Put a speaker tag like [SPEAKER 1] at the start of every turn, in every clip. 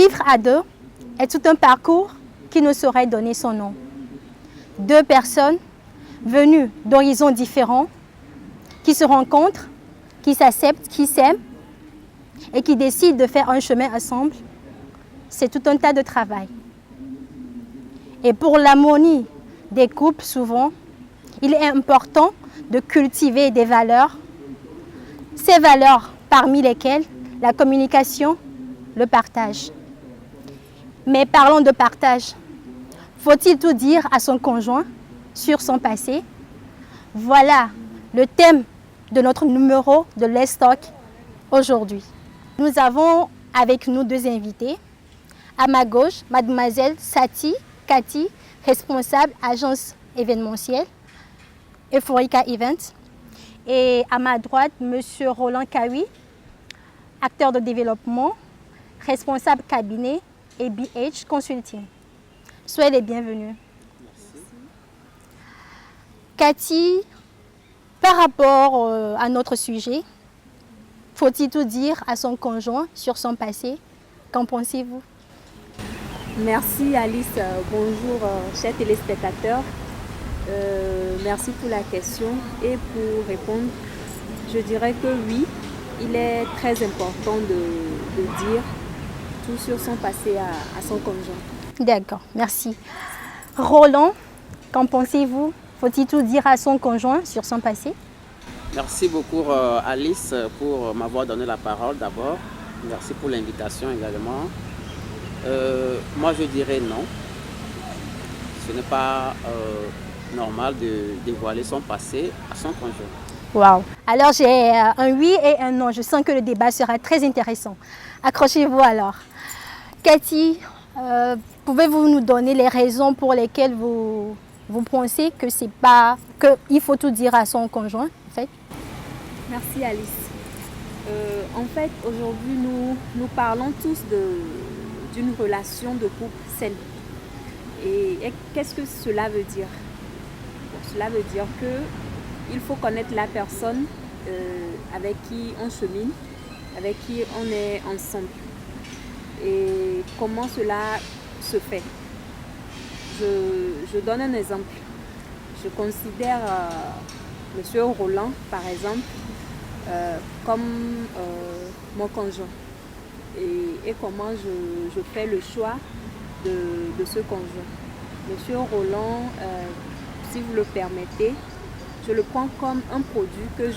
[SPEAKER 1] Vivre à deux est tout un parcours qui ne saurait donner son nom. Deux personnes venues d'horizons différents, qui se rencontrent, qui s'acceptent, qui s'aiment et qui décident de faire un chemin ensemble, c'est tout un tas de travail. Et pour l'harmonie des couples, souvent, il est important de cultiver des valeurs. Ces valeurs parmi lesquelles la communication, le partage. Mais parlons de partage. Faut-il tout dire à son conjoint sur son passé? Voilà le thème de notre numéro de Let's Talk aujourd'hui. Nous avons avec nous deux invités. À ma gauche, mademoiselle Sati Cathy, responsable agence événementielle Euphorica Events. Et à ma droite, monsieur Roland Kawi, acteur de développement, responsable cabinet ABH Consulting. Soyez les bienvenus.
[SPEAKER 2] Merci.
[SPEAKER 1] Cathy, par rapport à notre sujet, faut-il tout dire à son conjoint sur son passé? Qu'en pensez-vous?
[SPEAKER 3] Merci Alice, bonjour chers téléspectateurs. Merci pour la question et pour répondre, je dirais que oui, il est très important de dire tout sur son passé à son conjoint.
[SPEAKER 1] D'accord, merci. Roland, qu'en pensez-vous? Faut-il tout dire à son conjoint sur son passé?
[SPEAKER 2] Merci beaucoup Alice pour m'avoir donné la parole d'abord. Merci pour l'invitation également. Moi je dirais non. Ce n'est pas normal de dévoiler son passé à son conjoint.
[SPEAKER 1] Wow. Alors j'ai un oui et un non. Je sens que le débat sera très intéressant. Accrochez-vous alors. Cathy, pouvez-vous nous donner les raisons pour lesquelles vous pensez que c'est pas qu'il faut tout dire à son conjoint en fait?
[SPEAKER 3] Merci Alice. En fait, aujourd'hui nous parlons tous d'une relation de couple saine. Et qu'est-ce que cela veut dire? Cela veut dire qu'il faut connaître la personne avec qui on chemine, avec qui on est ensemble. Et comment cela se fait? Je donne un exemple. Je considère Monsieur Roland, par exemple, comme mon conjoint. Et comment je fais le choix de ce conjoint. Monsieur Roland, si vous le permettez, je le prends comme un produit que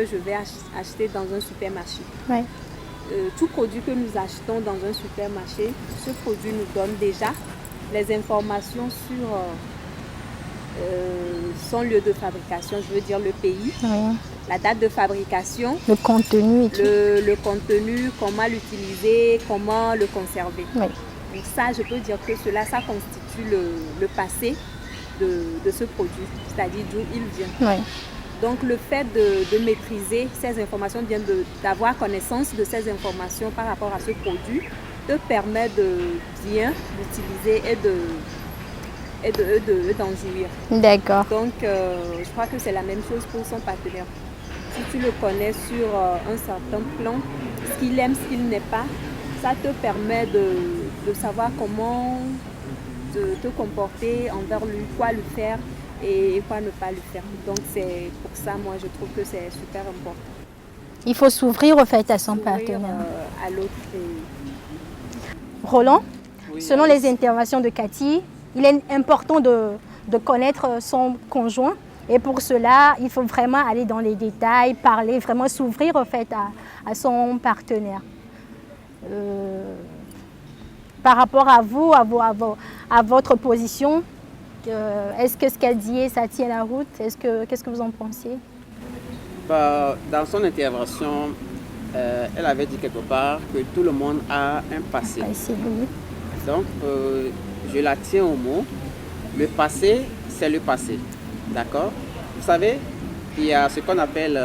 [SPEAKER 3] je vais acheter dans un supermarché.
[SPEAKER 1] Ouais.
[SPEAKER 3] Tout produit que nous achetons dans un supermarché, ce produit nous donne déjà les informations sur son lieu de fabrication, je veux dire le pays,
[SPEAKER 1] Oui.
[SPEAKER 3] la date de fabrication,
[SPEAKER 1] Le contenu et tout.
[SPEAKER 3] le contenu, comment l'utiliser, comment le conserver.
[SPEAKER 1] Oui.
[SPEAKER 3] Donc ça, je peux dire que ça constitue le passé de ce produit, c'est-à-dire d'où il vient.
[SPEAKER 1] Oui.
[SPEAKER 3] Donc le fait de maîtriser ces informations, d'avoir connaissance de ces informations par rapport à ce produit, te permet de bien l'utiliser et d'en jouir.
[SPEAKER 1] D'accord.
[SPEAKER 3] Donc je crois que c'est la même chose pour son partenaire. Si tu le connais sur un certain plan, ce qu'il aime, ce qu'il n'est pas, ça te permet de savoir comment te comporter envers lui, quoi lui faire et quoi ne pas lui faire. Donc c'est pour ça, moi, je trouve que c'est super important.
[SPEAKER 1] Il faut s'ouvrir au fait à son
[SPEAKER 3] S'ouvrir,
[SPEAKER 1] partenaire.
[SPEAKER 3] à l'autre.
[SPEAKER 1] Roland,
[SPEAKER 2] Oui,
[SPEAKER 1] selon
[SPEAKER 2] Alice.
[SPEAKER 1] les interventions de Cathy, il est important de connaître son conjoint. Et pour cela, il faut vraiment aller dans les détails, parler, vraiment s'ouvrir au fait à son partenaire. Par rapport à vous, à votre position, est-ce que ce qu'elle dit, ça tient la route? Qu'est-ce que vous en pensez?
[SPEAKER 2] Dans son intervention, elle avait dit quelque part que tout le monde a un passé.
[SPEAKER 1] Oui.
[SPEAKER 2] Donc, je la tiens au mot. Le passé, c'est le passé. D'accord? Vous savez, il y a ce qu'on appelle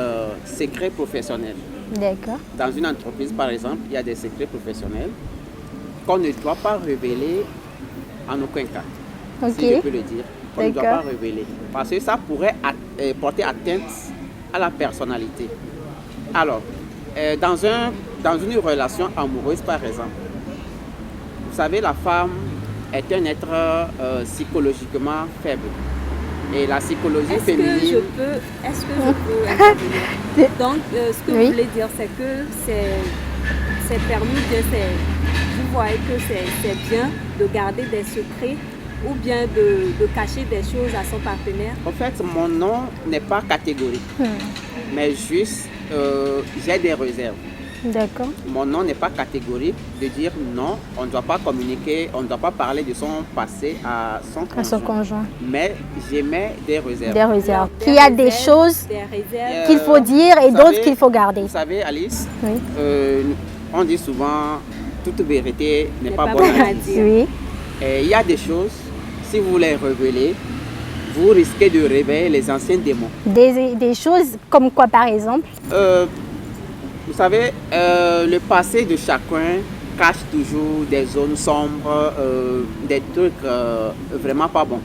[SPEAKER 2] secret professionnel.
[SPEAKER 1] D'accord.
[SPEAKER 2] Dans une entreprise, par exemple, il y a des secrets professionnels qu'on ne doit pas révéler en aucun cas.
[SPEAKER 1] Ok.
[SPEAKER 2] Si je peux le dire, qu'on ne doit pas
[SPEAKER 1] D'accord.
[SPEAKER 2] révéler. Parce que ça pourrait porter atteinte à la personnalité. Alors, dans un dans une relation amoureuse, par exemple, vous savez, la femme est un être psychologiquement faible. Et la psychologie féminine...
[SPEAKER 3] Est-ce que je peux intervenir? Donc, ce que vous voulez dire, c'est que c'est permis, vous voyez que c'est bien de garder des secrets ou bien de cacher des choses à son partenaire?
[SPEAKER 2] En fait, mon nom n'est pas catégorique, mais juste, j'ai des réserves.
[SPEAKER 1] D'accord.
[SPEAKER 2] Mon nom n'est pas catégorique de dire non, on ne doit pas communiquer, on ne doit pas parler de son passé à son conjoint. Mais j'émets des réserves.
[SPEAKER 1] Des réserves. Qu'il y a des choses qu'il faut dire et d'autres qu'il faut garder.
[SPEAKER 2] Vous savez, Alice,
[SPEAKER 1] oui.
[SPEAKER 2] On dit souvent toute vérité n'est pas bonne à dire.
[SPEAKER 1] Oui.
[SPEAKER 2] Et il y a des choses, si vous les révélez, vous risquez de réveiller les anciens démons.
[SPEAKER 1] Des choses comme quoi, par exemple?
[SPEAKER 2] Vous savez, le passé de chacun cache toujours des zones sombres, des trucs vraiment pas bons.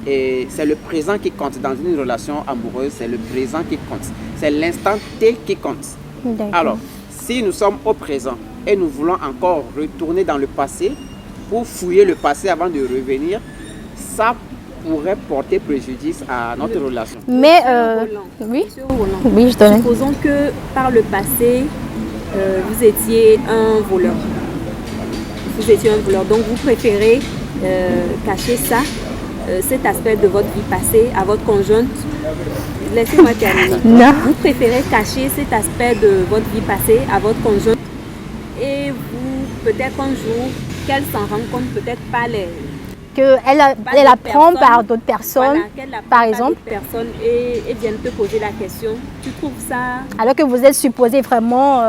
[SPEAKER 2] Et c'est le présent qui compte. Dans une relation amoureuse, c'est le présent qui compte. C'est l'instant T qui compte. Alors, si nous sommes au présent et nous voulons encore retourner dans le passé pour fouiller le passé avant de revenir, ça pourrait porter préjudice à notre relation.
[SPEAKER 1] Mais oui, oui, je donne.
[SPEAKER 3] Supposons que par le passé, vous étiez un voleur. Vous étiez un voleur, donc vous préférez cacher ça, cet aspect de votre vie passée à votre conjointe. Laissez-moi terminer.
[SPEAKER 1] Non. Vous
[SPEAKER 3] préférez cacher cet aspect de votre vie passée à votre conjointe et vous, peut-être un jour, qu'elle s'en rende compte, peut-être pas les...
[SPEAKER 1] qu'elle apprend par d'autres personnes,
[SPEAKER 3] voilà,
[SPEAKER 1] par exemple.
[SPEAKER 3] Personnes et viennent te poser la question. Tu trouves ça...
[SPEAKER 1] Alors que vous êtes supposé vraiment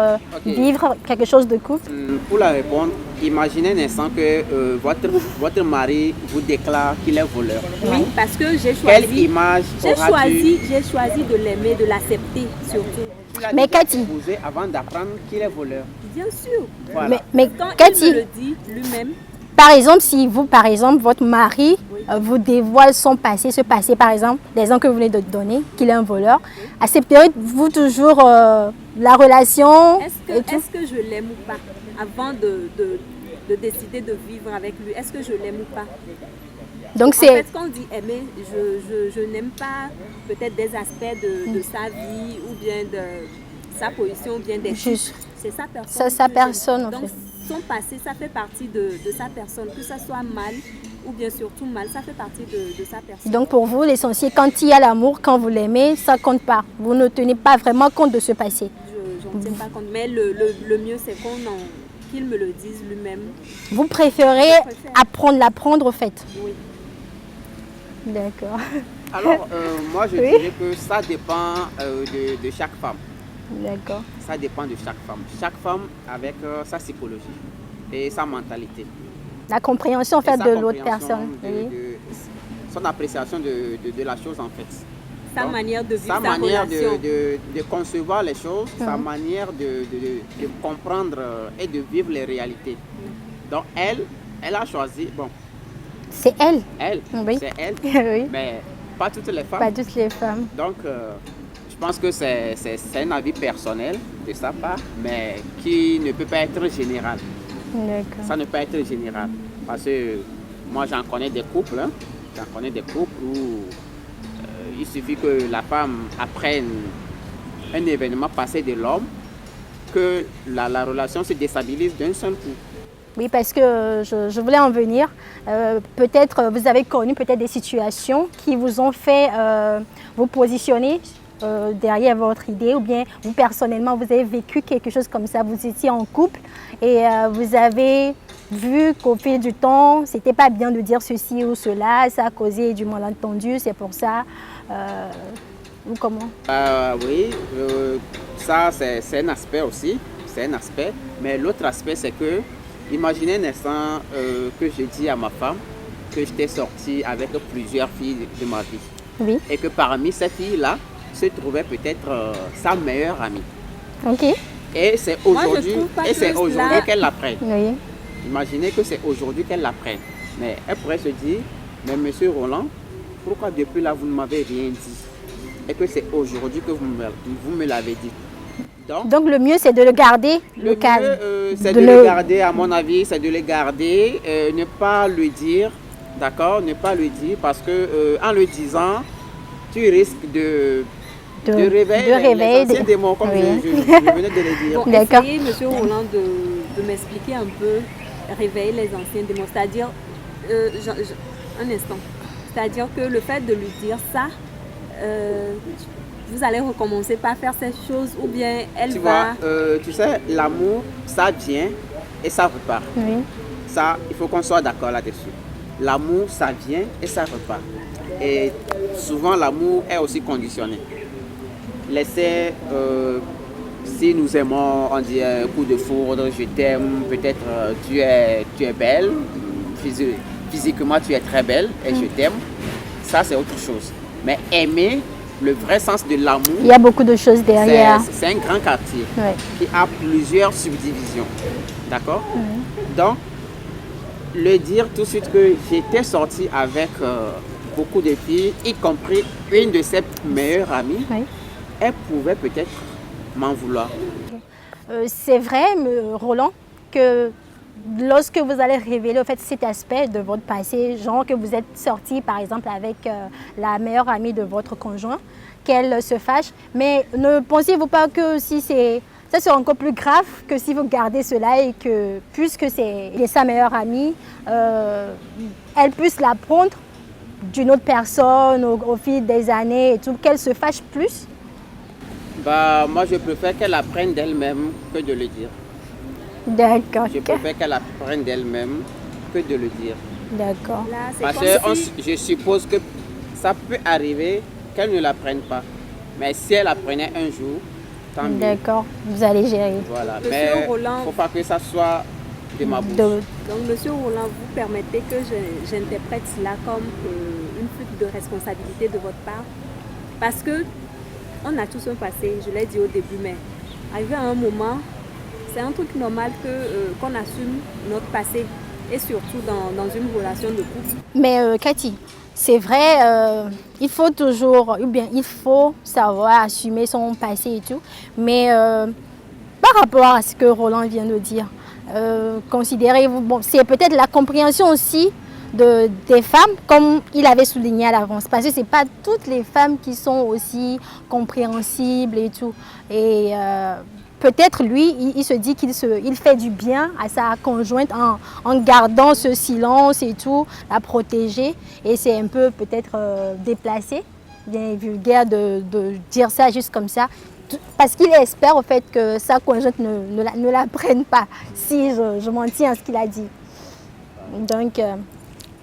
[SPEAKER 1] vivre quelque chose de couple.
[SPEAKER 2] Pour la répondre, imaginez un instant que votre mari vous déclare qu'il est voleur.
[SPEAKER 3] Oui, parce que j'ai choisi...
[SPEAKER 2] Quelle image
[SPEAKER 3] j'ai choisi de l'aimer, de l'accepter surtout.
[SPEAKER 1] Mais Cathy...
[SPEAKER 2] avant d'apprendre qu'il est voleur.
[SPEAKER 3] Bien sûr.
[SPEAKER 2] Voilà.
[SPEAKER 1] Mais
[SPEAKER 3] quand
[SPEAKER 1] Cathy...
[SPEAKER 3] il me le dit lui-même...
[SPEAKER 1] Par exemple, si vous, par exemple, votre mari vous dévoile son passé, ce passé, par exemple, des ans que vous venez de donner, qu'il est un voleur, accepterez-vous toujours la relation?
[SPEAKER 3] Est-ce que je l'aime ou pas? Avant de décider de vivre avec lui, est-ce que je l'aime ou pas?
[SPEAKER 1] Donc
[SPEAKER 3] en fait, quand on dit aimer, je n'aime pas peut-être des aspects de sa vie ou bien de sa position ou bien des choses. C'est sa personne.
[SPEAKER 1] C'est sa personne, en fait.
[SPEAKER 3] Son passé, ça fait partie de sa personne, que ça soit mal ou bien surtout mal, ça fait partie de sa personne.
[SPEAKER 1] Donc pour vous, l'essentiel, quand il y a l'amour, quand vous l'aimez, ça compte pas. Vous ne tenez pas vraiment compte de ce passé.
[SPEAKER 3] Je n'en tiens pas compte, mais le mieux c'est qu'il me le dise lui-même.
[SPEAKER 1] Vous préférez l'apprendre au fait?
[SPEAKER 3] Oui.
[SPEAKER 1] D'accord.
[SPEAKER 2] Alors, moi je dirais que ça dépend de chaque femme.
[SPEAKER 1] D'accord.
[SPEAKER 2] Ça dépend de chaque femme. Chaque femme avec sa psychologie et sa mentalité.
[SPEAKER 1] La compréhension en fait de l'autre personne.
[SPEAKER 2] Son appréciation de la chose en fait.
[SPEAKER 3] Sa manière de vivre
[SPEAKER 2] sa manière de concevoir les choses, sa manière de comprendre et de vivre les réalités. Donc elle a choisi, bon.
[SPEAKER 1] C'est elle.
[SPEAKER 2] Oui. C'est elle,
[SPEAKER 1] oui.
[SPEAKER 2] Mais pas toutes les femmes.
[SPEAKER 1] Pas toutes les femmes.
[SPEAKER 2] Donc je pense que c'est un avis personnel de sa part, mais qui ne peut pas être général.
[SPEAKER 1] D'accord. Ça
[SPEAKER 2] ne peut pas être général. Parce que moi, j'en connais des couples. Hein. J'en connais des couples où il suffit que la femme apprenne un événement passé de l'homme, que la relation se déstabilise d'un seul coup.
[SPEAKER 1] Oui, parce que je voulais en venir. Peut-être vous avez connu peut-être des situations qui vous ont fait vous positionner derrière votre idée, ou bien vous personnellement vous avez vécu quelque chose comme ça, vous étiez en couple et vous avez vu qu'au fil du temps c'était pas bien de dire ceci ou cela, ça a causé du malentendu, c'est pour ça ou comment?
[SPEAKER 2] Oui, ça c'est un aspect aussi, c'est un aspect, mais l'autre aspect c'est que imaginez un instant que je dis à ma femme que j'étais sortie avec plusieurs filles de ma vie.
[SPEAKER 1] Oui.
[SPEAKER 2] Et que parmi ces filles-là se trouvait peut-être sa meilleure amie.
[SPEAKER 1] Ok.
[SPEAKER 2] Et c'est aujourd'hui qu'elle l'apprenne.
[SPEAKER 1] Oui.
[SPEAKER 2] Imaginez que c'est aujourd'hui qu'elle l'apprenne. Mais elle pourrait se dire, mais monsieur Roland, pourquoi depuis là vous ne m'avez rien dit? Et que c'est aujourd'hui que vous me l'avez dit.
[SPEAKER 1] Donc le mieux, c'est de le garder, le calme.
[SPEAKER 2] C'est de le garder, à mon avis, c'est de le garder, ne pas le dire, d'accord? Ne pas le dire parce que en le disant, tu risques de réveiller les anciens démons, comme je venais de le dire.
[SPEAKER 3] Bon, essayez, Monsieur Roland, de m'expliquer un peu, réveiller les anciens démons, c'est-à-dire, un instant, c'est-à-dire que le fait de lui dire ça, vous allez recommencer par faire ces choses ou bien elle va...
[SPEAKER 2] tu sais, l'amour, ça vient et ça repart.
[SPEAKER 1] Oui.
[SPEAKER 2] Ça, il faut qu'on soit d'accord là-dessus. L'amour, ça vient et ça repart. Et souvent, l'amour est aussi conditionné. Laissez, si nous aimons, on dit un coup de foudre, je t'aime, peut-être tu es belle, physiquement tu es très belle et je t'aime. Ça, c'est autre chose. Mais aimer, le vrai sens de l'amour,
[SPEAKER 1] il y a beaucoup de choses derrière.
[SPEAKER 2] C'est un grand quartier qui a plusieurs subdivisions. D'accord? Donc, le dire tout de suite que j'étais sortie avec beaucoup de filles, y compris une de ses meilleures amies, elle pouvait peut-être m'en vouloir.
[SPEAKER 1] C'est vrai, Roland, que lorsque vous allez révéler cet aspect de votre passé, genre que vous êtes sorti par exemple avec la meilleure amie de votre conjoint, qu'elle se fâche, mais ne pensez-vous pas que si ça sera encore plus grave que si vous gardez cela et que puisque c'est sa meilleure amie, elle puisse l'apprendre d'une autre personne au fil des années et tout, qu'elle se fâche plus?
[SPEAKER 2] Moi, je préfère qu'elle apprenne d'elle-même que de le dire.
[SPEAKER 1] D'accord.
[SPEAKER 2] Je préfère qu'elle apprenne d'elle-même que de le dire.
[SPEAKER 1] D'accord.
[SPEAKER 2] Parce que je suppose que ça peut arriver qu'elle ne l'apprenne pas. Mais si elle apprenait un jour, tant mieux.
[SPEAKER 1] D'accord, vous allez gérer.
[SPEAKER 2] Voilà.
[SPEAKER 3] Monsieur
[SPEAKER 2] Mais
[SPEAKER 3] Roland,
[SPEAKER 2] il ne faut pas que ça soit de ma bouche.
[SPEAKER 3] Donc, Monsieur Roland, vous permettez que j'interprète cela comme une fuite de responsabilité de votre part? Parce que on a tous un passé, je l'ai dit au début, mais arrivé à un moment, c'est un truc normal qu'on assume notre passé et surtout dans une relation de couple.
[SPEAKER 1] Mais Cathy, c'est vrai, il faut toujours, ou bien il faut savoir assumer son passé et tout, mais par rapport à ce que Roland vient de dire, considérez-vous, bon, c'est peut-être la compréhension aussi des femmes, comme il avait souligné à l'avance, parce que ce n'est pas toutes les femmes qui sont aussi compréhensibles et tout. Et peut-être lui, il se dit qu'il fait du bien à sa conjointe en gardant ce silence et tout, la protéger. Et c'est un peu peut-être déplacé, bien vulgaire de dire ça juste comme ça. Parce qu'il espère au fait que sa conjointe ne la prenne pas, si je m'en tiens à ce qu'il a dit. Donc,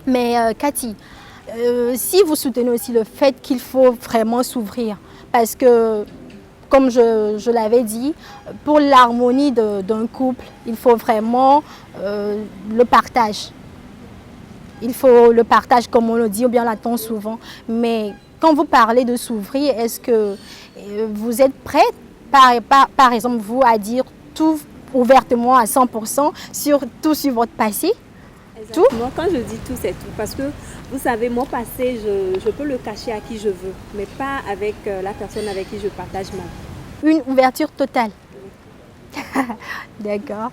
[SPEAKER 1] mais Cathy, si vous soutenez aussi le fait qu'il faut vraiment s'ouvrir, parce que, comme je l'avais dit, pour l'harmonie d'un couple, il faut vraiment le partage. Il faut le partage, comme on le dit, ou bien on l'attend souvent. Mais quand vous parlez de s'ouvrir, est-ce que vous êtes prête, par exemple, vous, à dire tout ouvertement à 100%, sur votre passé? Tout?
[SPEAKER 3] Moi, quand je dis tout, c'est tout. Parce que, vous savez, mon passé, je peux le cacher à qui je veux, mais pas avec la personne avec qui je partage ma vie.
[SPEAKER 1] Une ouverture totale. D'accord.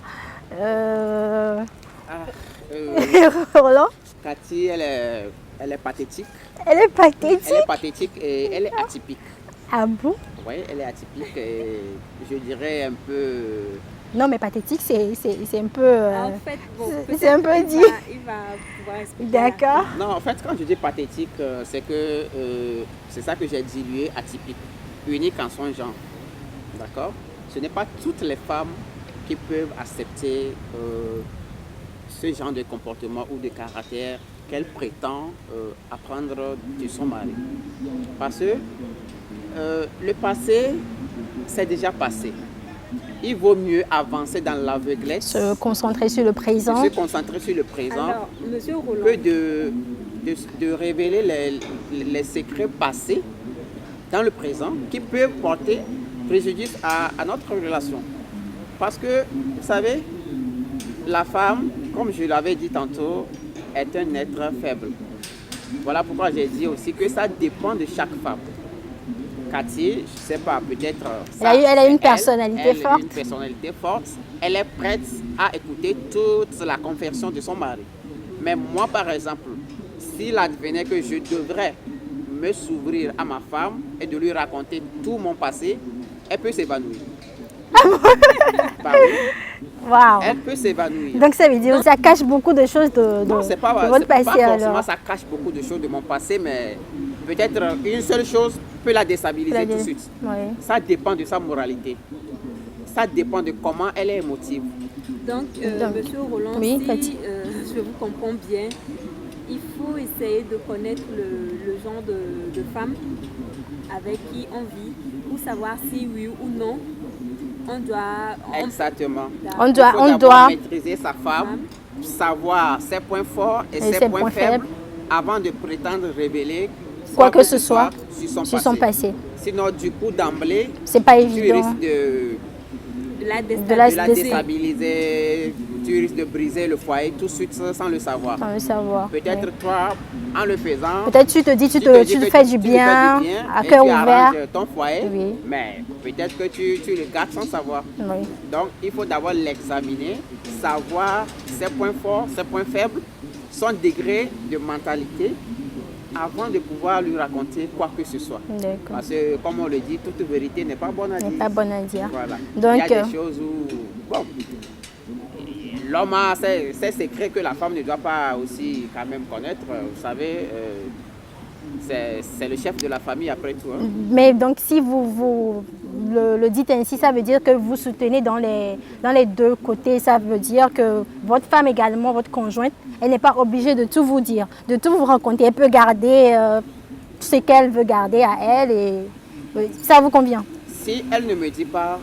[SPEAKER 1] Roland?
[SPEAKER 2] Cathy, elle est pathétique.
[SPEAKER 1] Elle est pathétique?
[SPEAKER 2] Elle est pathétique et elle est atypique.
[SPEAKER 1] Ah bon?
[SPEAKER 2] Oui, elle est atypique et je dirais un peu...
[SPEAKER 1] Non, mais pathétique, c'est un peu...
[SPEAKER 3] En fait, bon,
[SPEAKER 1] c'est un peu dit.
[SPEAKER 3] Il va pouvoir expliquer.
[SPEAKER 1] D'accord.
[SPEAKER 2] Non, en fait, quand je dis pathétique, c'est que c'est ça que j'ai dilué, atypique, unique en son genre. D'accord? Ce n'est pas toutes les femmes qui peuvent accepter ce genre de comportement ou de caractère qu'elle prétend apprendre de son mari. Parce que le passé, c'est déjà passé. Il vaut mieux avancer dans l'aveuglesse.
[SPEAKER 1] Se concentrer sur le présent.
[SPEAKER 2] Se concentrer sur le présent.
[SPEAKER 3] Alors, Monsieur Roland,
[SPEAKER 2] que de révéler les secrets passés dans le présent qui peuvent porter préjudice à notre relation. Parce que, vous savez, la femme, comme je l'avais dit tantôt, est un être faible. Voilà pourquoi j'ai dit aussi que ça dépend de chaque femme. Cathy, je ne sais pas, peut-être...
[SPEAKER 1] Elle a une personnalité forte.
[SPEAKER 2] Elle a une personnalité forte. Elle est prête à écouter toute la confession de son mari. Mais moi, par exemple, s'il advenait que je devrais me s'ouvrir à ma femme et de lui raconter tout mon passé, elle peut s'évanouir. Bah oui.
[SPEAKER 1] Wow.
[SPEAKER 2] Elle peut s'évanouir.
[SPEAKER 1] Donc ça veut dire que ça cache beaucoup de choses de votre passé.
[SPEAKER 2] Pas forcément ça cache beaucoup de choses de mon passé, mais peut-être une seule chose peut la déstabiliser tout de suite.
[SPEAKER 1] Oui.
[SPEAKER 2] Ça dépend de sa moralité. Ça dépend de comment elle est émotive.
[SPEAKER 3] Donc, Monsieur Roland,
[SPEAKER 1] oui,
[SPEAKER 3] si je vous comprends bien, il faut essayer de connaître le genre de femme avec qui on vit pour savoir si oui ou non on doit...
[SPEAKER 2] Exactement.
[SPEAKER 1] On
[SPEAKER 2] Il
[SPEAKER 1] doit
[SPEAKER 2] faut maîtriser sa femme, savoir ses points forts et ses points faibles avant de prétendre révéler
[SPEAKER 1] quoi que ce soit
[SPEAKER 2] sur son passé. Sinon, du coup, d'emblée,
[SPEAKER 1] c'est pas
[SPEAKER 2] tu
[SPEAKER 1] évident.
[SPEAKER 2] risques de la déstabiliser, tu risques de briser le foyer tout de suite sans le savoir. Peut-être toi, en le faisant,
[SPEAKER 1] peut-être tu te dis tu te fais du bien à cœur ouvert.
[SPEAKER 2] Ton foyer,
[SPEAKER 1] oui.
[SPEAKER 2] Mais peut-être que tu le gardes sans savoir.
[SPEAKER 1] Oui.
[SPEAKER 2] Donc, il faut d'abord l'examiner, savoir ses points forts, ses points faibles, son degré de mentalité, avant de pouvoir lui raconter quoi que ce soit. Parce que, comme on le dit, toute vérité n'est pas bonne à dire.
[SPEAKER 1] N'est pas bonne à dire.
[SPEAKER 2] Voilà.
[SPEAKER 1] Donc,
[SPEAKER 2] il y a des choses où... Bon, l'homme a ses secrets que la femme ne doit pas aussi quand même connaître. Vous savez, c'est le chef de la famille après tout. Hein.
[SPEAKER 1] Mais donc, si vous le dites ainsi, ça veut dire que vous soutenez dans les deux côtés. Ça veut dire que votre femme également, votre conjointe, elle n'est pas obligée de tout vous dire, de tout vous raconter. Elle peut garder ce qu'elle veut garder à elle et ça vous convient.
[SPEAKER 2] Si elle ne me dit pas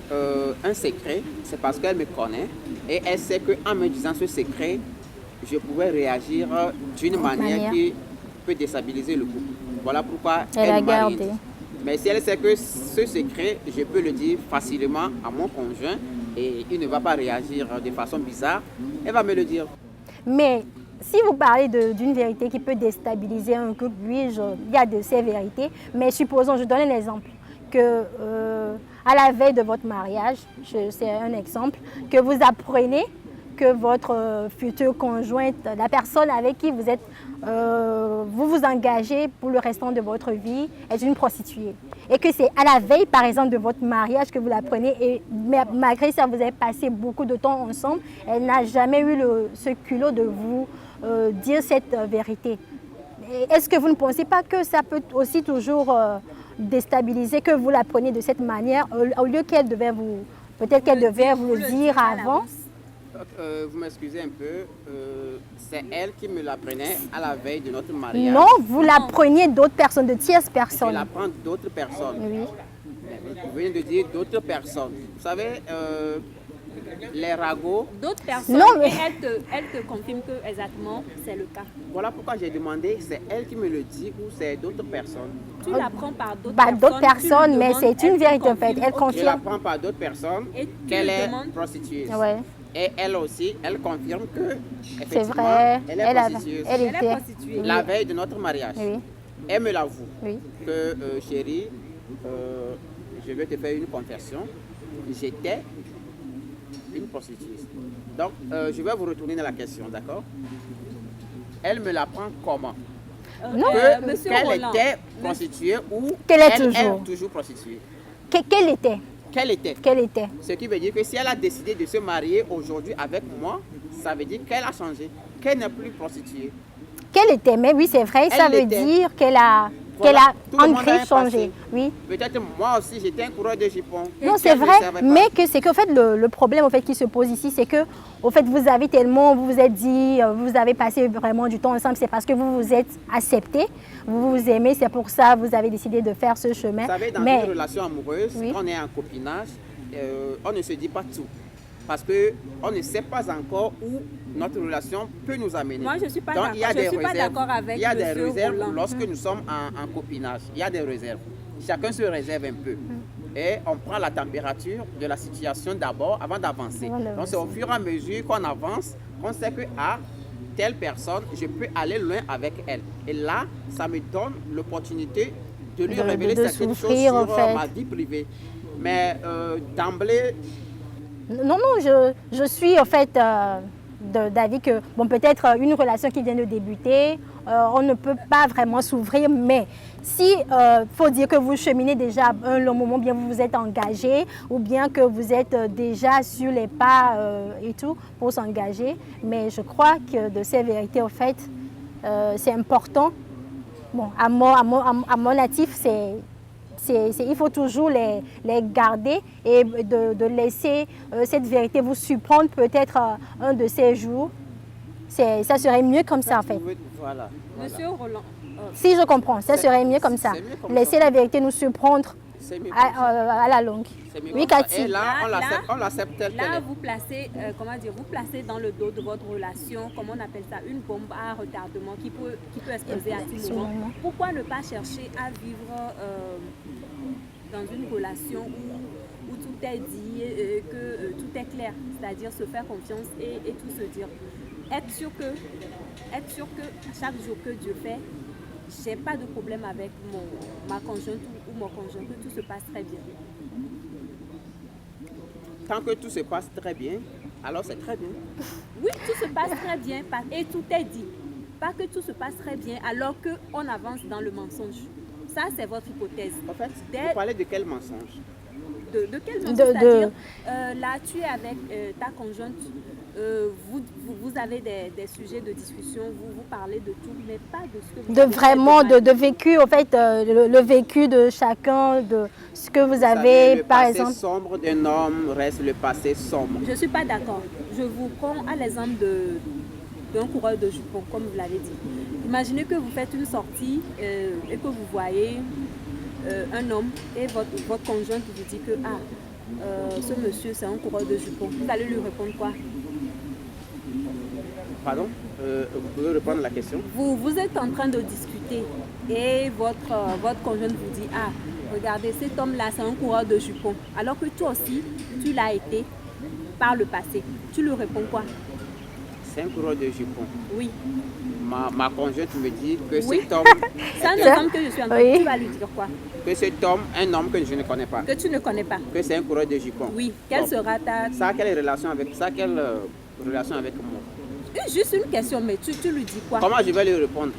[SPEAKER 2] un secret, c'est parce qu'elle me connaît et elle sait qu'en me disant ce secret, je pouvais réagir d'une manière qui peut déstabiliser le couple. Voilà pourquoi elle
[SPEAKER 1] a
[SPEAKER 2] m'a
[SPEAKER 1] gardé.
[SPEAKER 2] dit. Mais si elle sait que ce secret, je peux le dire facilement à mon conjoint et il ne va pas réagir de façon bizarre, elle va me le dire.
[SPEAKER 1] Mais si vous parlez d'une vérité qui peut déstabiliser un couple, oui, il y a de ces vérités. Mais supposons, je donne un exemple, que à la veille de votre mariage, c'est un exemple, que vous apprenez que votre future conjointe, la personne avec qui vous êtes, vous vous engagez pour le restant de votre vie, est une prostituée. Et que c'est à la veille, par exemple, de votre mariage que vous l'apprenez. Et malgré ça, vous avez passé beaucoup de temps ensemble. Elle n'a jamais eu ce culot de vous dire cette vérité. Est-ce que vous ne pensez pas que ça peut aussi toujours déstabiliser, que vous l'appreniez de cette manière, au lieu qu'elle devait vous... Peut-être qu'elle devait vous le dire avant.
[SPEAKER 2] Vous m'excusez un peu, c'est elle qui me l'apprenait à la veille de notre mariage.
[SPEAKER 1] Non, vous l'appreniez d'autres personnes, de tierces personnes.
[SPEAKER 2] Je l'apprends d'autres personnes.
[SPEAKER 1] Oui.
[SPEAKER 2] Vous venez de dire d'autres personnes. Vous savez, les ragots...
[SPEAKER 3] D'autres personnes,
[SPEAKER 1] non, mais...
[SPEAKER 3] elle te confirme que exactement c'est le cas.
[SPEAKER 2] Voilà pourquoi j'ai demandé, c'est elle qui me le dit ou c'est d'autres personnes.
[SPEAKER 3] Tu l'apprends par d'autres
[SPEAKER 1] personnes. D'autres personnes, mais c'est une vérité en fait. Elle confirme.
[SPEAKER 2] Je l'apprends par d'autres personnes qu'elle est prostituée.
[SPEAKER 1] Ouais.
[SPEAKER 2] Et elle aussi, elle confirme que
[SPEAKER 1] c'est vrai,
[SPEAKER 2] elle est prostituée.
[SPEAKER 3] Elle est prostituée.
[SPEAKER 2] La veille de notre mariage.
[SPEAKER 1] Oui.
[SPEAKER 2] Elle me l'avoue.
[SPEAKER 1] Oui.
[SPEAKER 2] Que chérie, je vais te faire une confession. J'étais une prostituée. Donc, je vais vous retourner dans la question, d'accord? Elle me l'apprend comment? Qu'elle était prostituée ou
[SPEAKER 1] qu'elle est
[SPEAKER 2] toujours prostituée.
[SPEAKER 1] Qu'elle était?
[SPEAKER 2] Qu'elle était. Ce qui veut dire que si elle a décidé de se marier aujourd'hui avec moi, ça veut dire qu'elle a changé, qu'elle n'est plus prostituée.
[SPEAKER 1] Qu'elle était, mais oui, c'est vrai, ça veut dire qu'elle a en gré changé. Oui.
[SPEAKER 2] Peut-être moi aussi, j'étais un coureur de jupons.
[SPEAKER 1] Non, c'est vrai, mais c'est qu'en fait, le problème en fait, qui se pose ici, c'est que au fait, vous avez tellement, vous vous êtes dit, vous avez passé vraiment du temps ensemble, c'est parce que vous vous êtes accepté, vous vous aimez, c'est pour ça que vous avez décidé de faire ce chemin.
[SPEAKER 2] Vous savez, dans une relation amoureuse, quand on est en copinage, on ne se dit pas tout. Parce qu'on ne sait pas encore où notre relation peut nous amener.
[SPEAKER 3] Moi, je ne suis pas d'accord avec
[SPEAKER 2] il y a des réserves
[SPEAKER 3] Roland.
[SPEAKER 2] Lorsque nous sommes en copinage. Il y a des réserves. Chacun se réserve un peu. Et on prend la température de la situation d'abord avant d'avancer. Donc, c'est au fur et à mesure qu'on avance qu'on sait que telle personne, je peux aller loin avec elle. Et là, ça me donne l'opportunité de lui révéler
[SPEAKER 1] de
[SPEAKER 2] certaines choses
[SPEAKER 1] souffrir,
[SPEAKER 2] sur
[SPEAKER 1] en fait.
[SPEAKER 2] ma vie privée. Mais d'emblée,
[SPEAKER 1] Non, je suis en fait d'avis que, bon, peut-être une relation qui vient de débuter, on ne peut pas vraiment s'ouvrir, mais si faut dire que vous cheminez déjà un long moment, bien vous vous êtes engagé, ou bien que vous êtes déjà sur les pas et tout pour s'engager, mais je crois que de ces vérités, en fait, c'est important. Bon, à mon natif, il faut toujours les garder et de laisser cette vérité vous surprendre peut-être un de ces jours. Ça serait mieux comme ça en fait.
[SPEAKER 2] voilà.
[SPEAKER 3] Monsieur Roland,
[SPEAKER 1] Si je comprends, ça serait mieux comme ça.
[SPEAKER 2] C'est mieux comme
[SPEAKER 1] Laisser
[SPEAKER 2] ça.
[SPEAKER 1] la vérité nous surprendre
[SPEAKER 2] C'est mieux comme ça.
[SPEAKER 1] à la longue.
[SPEAKER 2] C'est mieux
[SPEAKER 1] Oui,
[SPEAKER 2] comme ça.
[SPEAKER 1] Cathy.
[SPEAKER 2] Et là,
[SPEAKER 3] Là,
[SPEAKER 2] on l'accepte tel qu'elle
[SPEAKER 3] là,
[SPEAKER 2] est.
[SPEAKER 3] vous placez, vous placez dans le dos de votre relation, comment on appelle ça, une bombe à retardement qui peut exploser à tout moment. Pourquoi ne pas chercher à vivre dans une relation où tout est dit, que tout est clair, c'est-à-dire se faire confiance et tout se dire. Être sûr que chaque jour que Dieu fait, j'ai pas de problème avec ma conjointe ou mon conjoint, que tout se passe très bien.
[SPEAKER 2] Tant que tout se passe très bien, alors c'est très bien.
[SPEAKER 3] Oui, tout se passe très bien et tout est dit. Pas que tout se passe très bien alors qu'on avance dans le mensonge. Ça, c'est votre hypothèse.
[SPEAKER 2] En fait, vous parlez de quel mensonge?
[SPEAKER 3] De quel mensonge? C'est-à-dire, là, tu es avec ta conjointe, vous avez des sujets de discussion, vous parlez de tout, mais pas de ce que vous avez
[SPEAKER 1] Vraiment
[SPEAKER 3] fait
[SPEAKER 1] de vécu, en fait, le vécu de chacun, de ce que vous avez,
[SPEAKER 2] le
[SPEAKER 1] par
[SPEAKER 2] passé
[SPEAKER 1] exemple.
[SPEAKER 2] sombre d'un homme reste le passé sombre.
[SPEAKER 3] Je ne suis pas d'accord. Je vous prends à l'exemple d'un coureur de jupons, comme vous l'avez dit. Imaginez que vous faites une sortie et que vous voyez un homme et votre conjointe vous dit que ce monsieur c'est un coureur de jupons. Vous allez lui répondre quoi?
[SPEAKER 2] Pardon? Vous pouvez répondre à la question?
[SPEAKER 3] Vous êtes en train de discuter et votre conjointe vous dit regardez, cet homme-là c'est un coureur de jupons. Alors que toi aussi, tu l'as été par le passé. Tu lui réponds quoi?
[SPEAKER 2] C'est un coureur de jupons.
[SPEAKER 3] Oui.
[SPEAKER 2] Ma conjointe me dit que
[SPEAKER 3] Oui.
[SPEAKER 2] cet homme,
[SPEAKER 3] C'est un exemple que je suis en train de
[SPEAKER 1] Oui.
[SPEAKER 3] Tu vas lui dire quoi?
[SPEAKER 2] que cet homme, un homme que je ne connais pas,
[SPEAKER 3] Que tu ne connais pas.
[SPEAKER 2] que c'est un coureur de jupons.
[SPEAKER 3] Oui. Quelle
[SPEAKER 2] Bon.
[SPEAKER 3] sera ta...
[SPEAKER 2] Ça a quelle relation avec relation avec moi?
[SPEAKER 3] Juste une question, mais tu lui dis quoi?
[SPEAKER 2] Comment je vais lui répondre?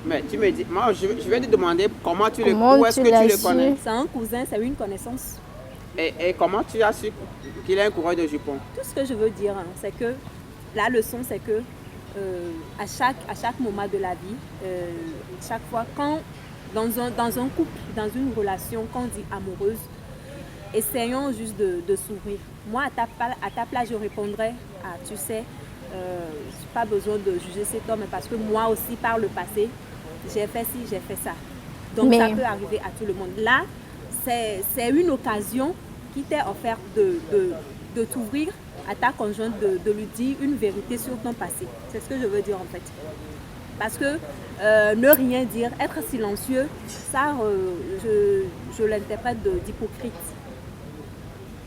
[SPEAKER 2] Mais tu me dis, moi je vais te demander comment où est-ce
[SPEAKER 1] tu
[SPEAKER 2] que
[SPEAKER 1] l'as
[SPEAKER 2] tu le
[SPEAKER 1] su?
[SPEAKER 2] connais?
[SPEAKER 3] C'est un cousin, c'est une connaissance.
[SPEAKER 2] Et comment tu as su qu'il est un coureur de jupons?
[SPEAKER 3] Tout ce que je veux dire, c'est que la leçon, c'est que à chaque moment de la vie, chaque fois, quand dans un couple, dans une relation, quand on dit amoureuse, essayons juste de s'ouvrir. Moi, à ta place, je répondrais, tu sais, pas besoin de juger cet homme, parce que moi aussi, par le passé, j'ai fait ci, j'ai fait ça. Donc, ça peut arriver à tout le monde. Là, c'est une occasion qui t'est offerte de t'ouvrir à ta conjointe, de lui dire une vérité sur ton passé. C'est ce que je veux dire en fait. Parce que ne rien dire, être silencieux, ça, je l'interprète d'hypocrite.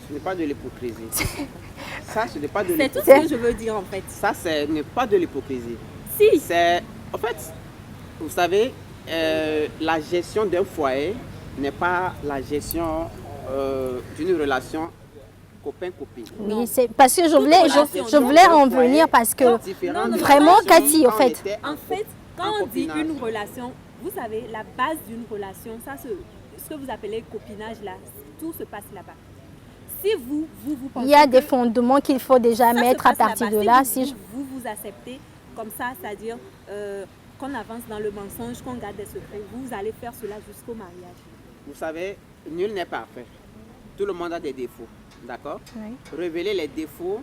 [SPEAKER 2] Ce n'est pas de l'hypocrisie. Ça, ce n'est pas de
[SPEAKER 3] C'est tout
[SPEAKER 2] l'hypocrisie.
[SPEAKER 3] ce que je veux dire en fait.
[SPEAKER 2] Ça, ce n'est pas de l'hypocrisie.
[SPEAKER 3] Si,
[SPEAKER 2] C'est, en fait, vous savez, la gestion d'un foyer n'est pas la gestion d'une relation copain-copine.
[SPEAKER 1] Oui, c'est parce que je voulais en venir parce que
[SPEAKER 2] Différent de
[SPEAKER 1] vraiment,
[SPEAKER 2] la relation
[SPEAKER 1] Cathy, en
[SPEAKER 2] quand on
[SPEAKER 1] fait.
[SPEAKER 2] était
[SPEAKER 3] en fait, quand
[SPEAKER 2] en
[SPEAKER 3] on dit
[SPEAKER 2] copinage.
[SPEAKER 3] une relation, vous savez, la base d'une relation, ça, ce que vous appelez copinage là, tout se passe là-bas. Si vous pensez
[SPEAKER 1] il y a des
[SPEAKER 3] que
[SPEAKER 1] fondements qu'il faut déjà
[SPEAKER 3] ça se
[SPEAKER 1] mettre à
[SPEAKER 3] passe
[SPEAKER 1] partir
[SPEAKER 3] là-bas,
[SPEAKER 1] de là.
[SPEAKER 3] si vous acceptez comme ça, c'est-à-dire qu'on avance dans le mensonge, qu'on garde des secrets, vous allez faire cela jusqu'au mariage.
[SPEAKER 2] Vous savez, nul n'est parfait. Tout le monde a des défauts. D'accord?
[SPEAKER 1] Oui.
[SPEAKER 2] Révéler les défauts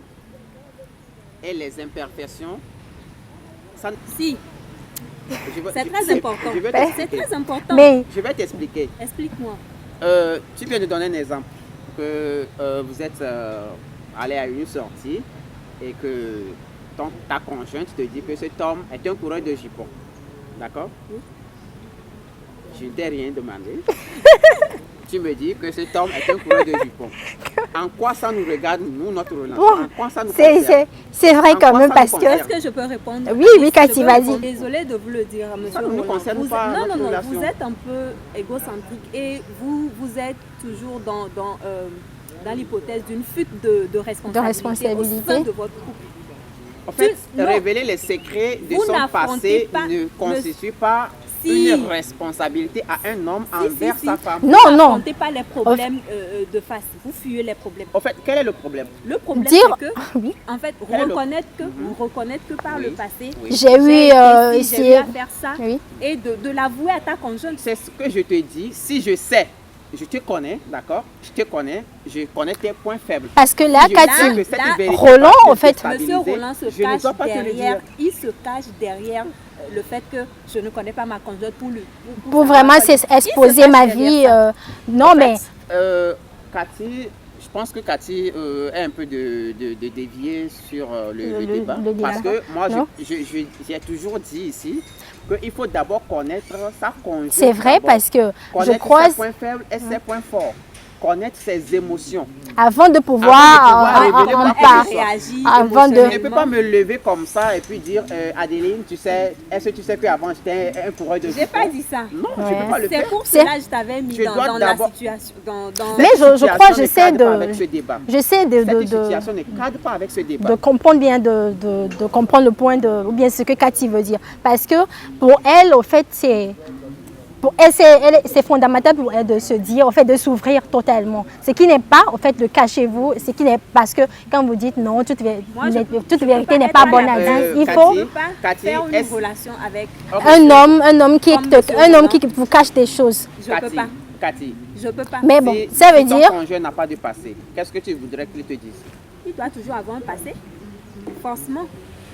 [SPEAKER 2] et les imperfections, ça,
[SPEAKER 3] Si, c'est très important.
[SPEAKER 2] Je vais
[SPEAKER 3] C'est
[SPEAKER 2] t'expliquer.
[SPEAKER 3] très important.
[SPEAKER 1] Mais
[SPEAKER 2] Je vais t'expliquer.
[SPEAKER 3] Explique-moi.
[SPEAKER 2] Tu viens de donner un exemple que vous êtes allé à une sortie et que ta conjointe te dit que cet homme est un coureur de jupons. D'accord?
[SPEAKER 3] Oui.
[SPEAKER 2] Je ne t'ai rien demandé. Tu me dis que cet homme est un coureur de jupons. En quoi ça nous regarde, nous, notre relation?
[SPEAKER 1] Bon,
[SPEAKER 2] En quoi ça nous concerne?
[SPEAKER 1] c'est vrai
[SPEAKER 2] En
[SPEAKER 1] quand
[SPEAKER 2] quoi
[SPEAKER 1] même
[SPEAKER 2] ça
[SPEAKER 1] parce
[SPEAKER 2] nous
[SPEAKER 1] que...
[SPEAKER 2] concerne?
[SPEAKER 3] Est-ce que je peux répondre?
[SPEAKER 1] Oui, oui, Cathy,
[SPEAKER 3] Je peux
[SPEAKER 1] vas-y.
[SPEAKER 3] répondre. Désolée de vous le dire, monsieur
[SPEAKER 2] Ça ne nous
[SPEAKER 3] Roland.
[SPEAKER 2] concerne
[SPEAKER 3] Vous
[SPEAKER 2] pas,
[SPEAKER 3] êtes-
[SPEAKER 2] notre
[SPEAKER 3] non,
[SPEAKER 2] relation.
[SPEAKER 3] vous êtes un peu égocentrique et vous êtes toujours dans l'hypothèse d'une fuite de responsabilité au sein de votre couple.
[SPEAKER 2] En fait,
[SPEAKER 3] Non.
[SPEAKER 2] révéler les secrets de
[SPEAKER 3] Vous
[SPEAKER 2] son
[SPEAKER 3] n'affrontez
[SPEAKER 2] passé
[SPEAKER 3] pas
[SPEAKER 2] ne constitue pas
[SPEAKER 3] Si.
[SPEAKER 2] une responsabilité à un homme envers
[SPEAKER 3] Si.
[SPEAKER 2] sa femme.
[SPEAKER 1] Non,
[SPEAKER 3] Vous
[SPEAKER 1] non.
[SPEAKER 3] n'affrontez pas les problèmes de face. Vous fuyez les problèmes.
[SPEAKER 2] En fait, quel est le problème?
[SPEAKER 3] Le problème,
[SPEAKER 1] Dire-
[SPEAKER 3] c'est que,
[SPEAKER 1] Oui.
[SPEAKER 3] en fait,
[SPEAKER 2] Quel est le-
[SPEAKER 3] reconnaître que par
[SPEAKER 2] Oui.
[SPEAKER 3] le passé,
[SPEAKER 2] Oui.
[SPEAKER 1] J'ai eu
[SPEAKER 3] j'ai eu
[SPEAKER 1] ici...
[SPEAKER 3] à faire ça
[SPEAKER 1] Oui.
[SPEAKER 3] et de l'avouer à ta conjointe.
[SPEAKER 2] C'est ce que je te dis. Si je sais, je te connais, d'accord? Je te connais, je connais tes points faibles.
[SPEAKER 1] Parce que là,
[SPEAKER 2] Si je sais
[SPEAKER 1] Cathy,
[SPEAKER 2] que cette
[SPEAKER 3] là,
[SPEAKER 2] vérité
[SPEAKER 1] Roland,
[SPEAKER 2] va te
[SPEAKER 1] en fait-
[SPEAKER 3] Monsieur
[SPEAKER 2] déstabiliser,
[SPEAKER 3] Roland se
[SPEAKER 2] je ne
[SPEAKER 3] cache
[SPEAKER 2] dois pas te le
[SPEAKER 3] derrière,
[SPEAKER 2] dire.
[SPEAKER 3] il se cache derrière le fait que je ne connais pas ma conjointe
[SPEAKER 1] pour vraiment exposer ma vie... non, mais...
[SPEAKER 2] Cathy, je pense que Cathy est un peu de dévier sur le débat.
[SPEAKER 1] le débat.
[SPEAKER 2] Parce que moi,
[SPEAKER 1] Non.
[SPEAKER 2] j'ai toujours dit ici qu'il faut d'abord connaître sa conjointe.
[SPEAKER 1] C'est vrai
[SPEAKER 2] d'abord.
[SPEAKER 1] parce que je
[SPEAKER 2] Connaître
[SPEAKER 1] crois,
[SPEAKER 2] ses points faibles et ses points forts. Connaître ses émotions.
[SPEAKER 1] avant de
[SPEAKER 2] Avant de
[SPEAKER 1] pouvoir
[SPEAKER 2] pouvoir révéler
[SPEAKER 1] en
[SPEAKER 2] ma
[SPEAKER 1] parler,
[SPEAKER 3] réagit
[SPEAKER 1] avant de-
[SPEAKER 2] Je ne peux pas me lever comme ça et puis dire Adéline, tu sais, est-ce que tu sais qu'avant j'étais un coureur de
[SPEAKER 3] J'ai pas dit ça.
[SPEAKER 2] Non, je
[SPEAKER 1] Ouais.
[SPEAKER 2] ne peux pas le
[SPEAKER 3] C'est
[SPEAKER 2] faire.
[SPEAKER 3] pour
[SPEAKER 1] C'est-
[SPEAKER 3] cela que je t'avais mis
[SPEAKER 2] Je dois
[SPEAKER 3] dans la
[SPEAKER 2] d'abord-
[SPEAKER 3] situation.
[SPEAKER 1] Mais je
[SPEAKER 2] Cette
[SPEAKER 1] crois,
[SPEAKER 2] situation ne
[SPEAKER 1] j'essaie
[SPEAKER 2] cadre pas avec ce débat.
[SPEAKER 1] j'essaie
[SPEAKER 2] Cette situation ne cadre pas avec ce débat.
[SPEAKER 1] de comprendre bien, de comprendre le point de, ou bien ce que Cathy veut dire. Parce que pour elle, au fait, c'est fondamental pour elle de se dire, au fait, de s'ouvrir totalement. Ce qui n'est pas, au fait, de cachez-vous, ce qui n'est parce que quand vous dites non, toute vérité n'est pas bonne à dire. Il
[SPEAKER 2] Cathy,
[SPEAKER 1] faut
[SPEAKER 3] Je ne peux pas
[SPEAKER 2] Cathy,
[SPEAKER 3] faire une
[SPEAKER 2] est-ce-
[SPEAKER 3] relation avec.
[SPEAKER 1] un homme
[SPEAKER 3] Comme monsieur
[SPEAKER 1] qui vous cache des choses.
[SPEAKER 3] Je peux
[SPEAKER 2] Cathy,
[SPEAKER 3] pas.
[SPEAKER 2] Cathy,
[SPEAKER 3] Je peux pas.
[SPEAKER 1] Mais bon,
[SPEAKER 2] si
[SPEAKER 1] ça veut
[SPEAKER 2] ton
[SPEAKER 1] dire,
[SPEAKER 2] conjoint n'a pas de passé, qu'est-ce que tu voudrais qu'il te dise?
[SPEAKER 3] Il doit toujours avoir un passé. Forcément.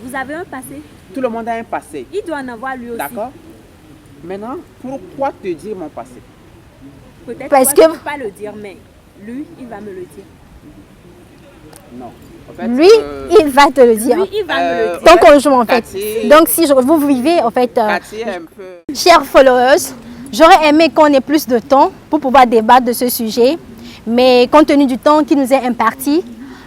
[SPEAKER 3] Vous avez un passé.
[SPEAKER 2] Tout le monde a un passé,
[SPEAKER 3] Il doit en avoir lui aussi.
[SPEAKER 2] d'accord? Maintenant, pourquoi te dire mon passé?
[SPEAKER 3] Peut-être
[SPEAKER 1] Parce
[SPEAKER 3] que je
[SPEAKER 1] que-
[SPEAKER 3] ne peux pas le dire, mais lui, il va me le dire.
[SPEAKER 2] Non. En fait,
[SPEAKER 1] lui, il va te le dire.
[SPEAKER 3] Lui, il va me le dire.
[SPEAKER 1] Ton conjoint, en fait.
[SPEAKER 2] Cathy-
[SPEAKER 1] Donc, si vous vivez, en fait,
[SPEAKER 2] Cathy est un peu...
[SPEAKER 1] chers followers, j'aurais aimé qu'on ait plus de temps pour pouvoir débattre de ce sujet. Mais compte tenu du temps qui nous est imparti,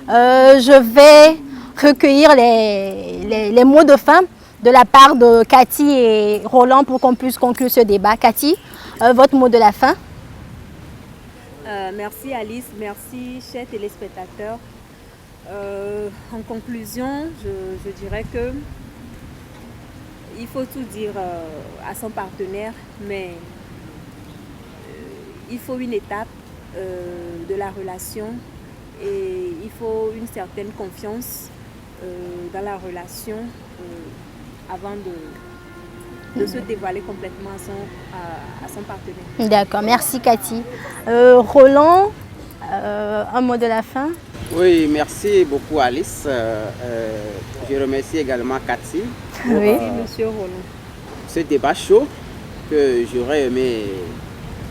[SPEAKER 1] je vais recueillir les mots de fin de la part de Cathy et Roland pour qu'on puisse conclure ce débat. Cathy, votre mot de la fin?
[SPEAKER 3] Merci Alice, merci chers téléspectateurs. En conclusion, je dirais que il faut tout dire à son partenaire, mais il faut une étape de la relation et il faut une certaine confiance dans la relation avant de se dévoiler complètement à son partenaire.
[SPEAKER 1] D'accord, merci Cathy. Roland, un mot de la fin?
[SPEAKER 2] Oui, merci beaucoup Alice. Je remercie également Cathy pour
[SPEAKER 1] Oui.
[SPEAKER 3] Monsieur Roland.
[SPEAKER 2] ce débat chaud que j'aurais aimé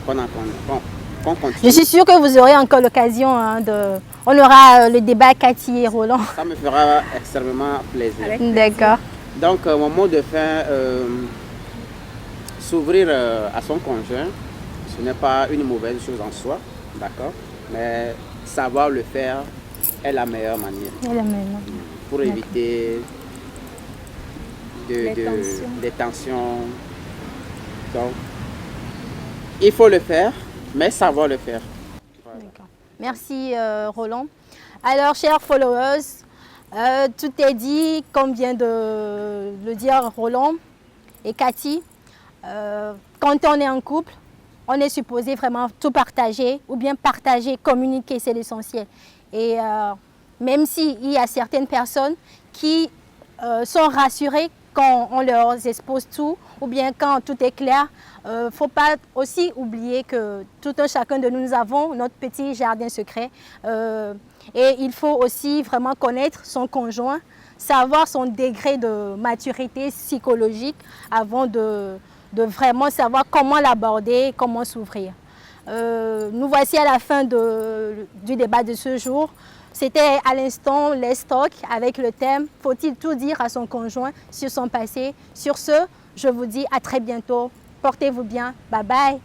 [SPEAKER 2] qu'on continue.
[SPEAKER 1] Je suis sûre que vous aurez encore l'occasion de... On aura le débat Cathy et Roland.
[SPEAKER 2] Ça me fera extrêmement plaisir.
[SPEAKER 3] Avec
[SPEAKER 1] D'accord.
[SPEAKER 2] Donc, mon mot de fin, s'ouvrir à son conjoint, ce n'est pas une mauvaise chose en soi, d'accord? Mais savoir le faire est la meilleure manière
[SPEAKER 1] Et la même.
[SPEAKER 2] pour éviter
[SPEAKER 3] Les tensions.
[SPEAKER 2] des tensions. Donc, il faut le faire, mais savoir le faire. Voilà.
[SPEAKER 1] D'accord. Merci Roland. Alors, chers followers, tout est dit, comme vient de le dire Roland et Cathy. Quand on est en couple, on est supposé vraiment tout partager, ou bien partager, communiquer, c'est l'essentiel. Et même s'il y a certaines personnes qui sont rassurées quand on leur expose tout, ou bien quand tout est clair, il ne faut pas aussi oublier que tout un chacun de nous avons notre petit jardin secret. Et il faut aussi vraiment connaître son conjoint, savoir son degré de maturité psychologique avant de vraiment savoir comment l'aborder, comment s'ouvrir. Nous voici à la fin du débat de ce jour. C'était à l'instant Let's Talk avec le thème « Faut-il tout dire à son conjoint sur son passé ?» Sur ce, je vous dis à très bientôt. Portez-vous bien. Bye bye.